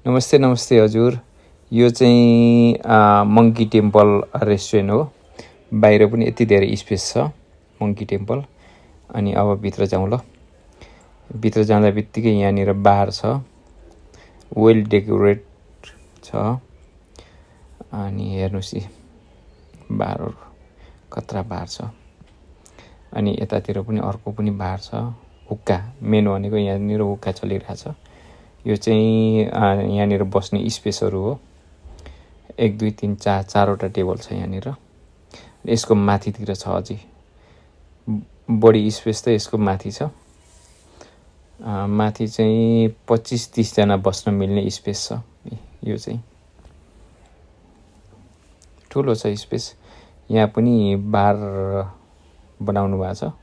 नमस्ते नमस्ते हजुर। यो चाहिँ मङ्की टेम्पल रेस्टुरेन्ट हो। बाहिर पनि यति धेरै स्पेस छ मङ्की टेम्पल। अनि अब भित्र जाउँ ल। भित्र जाँदा बित्तिकै यहाँनिर बार छ, वेल डेकोरेट छ। अनि हेर्नुहोस् यी बारहरू कत्रा बार छ। अनि यतातिर पनि अर्को पनि बार छ, हुक्का। मेन भनेको यहाँनिर हुक्का चलिरहेछ। यो चाहिँ यहाँनिर बस्ने स्पेसहरू हो। 1 2 3 4 चारवटा टेबल छ यहाँनिर। यसको माथितिर छ अझै बढी स्पेस त यसको माथि छ। माथि चाहिँ 25-30 जना बस्न मिल्ने स्पेस छ। यो चाहिँ ठुलो छ स्पेस। यहाँ पनि बार बनाउनु भएको छ।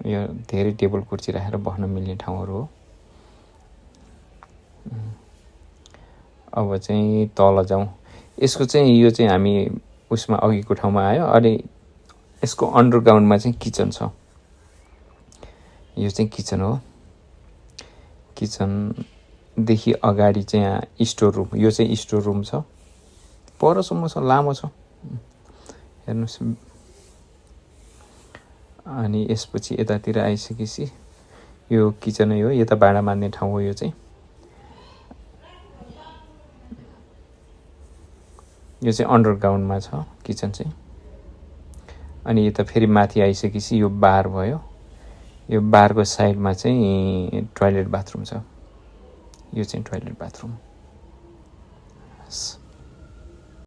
यो धेरै टेबल कुर्सी राखेर बस्न मिल्ने ठाउँहरू हो। अब चाहिँ तल जाउँ। यसको चाहिँ यो चाहिँ हामी उसमा अघिको ठाउँमा आयो। अनि यसको अन्डरग्राउन्डमा चाहिँ किचन छ। यो चाहिँ किचन हो। किचनदेखि अगाडि चाहिँ यहाँ स्टोर रुम। यो चाहिँ स्टोर रुम छ, परसम्म छ, लामो छ, हेर्नुहोस्। अनि यसपछि यतातिर आइसकेपछि यो किचनै हो। यता भाँडा मान्ने ठाउँ हो। यो चाहिँ अन्डरग्राउन्डमा छ किचन चाहिँ। अनि यता फेरि माथि आइसकेपछि यो बार भयो। यो बारको साइडमा चाहिँ टोयलेट बाथरुम छ। यो चाहिँ टोयलेट बाथरुम।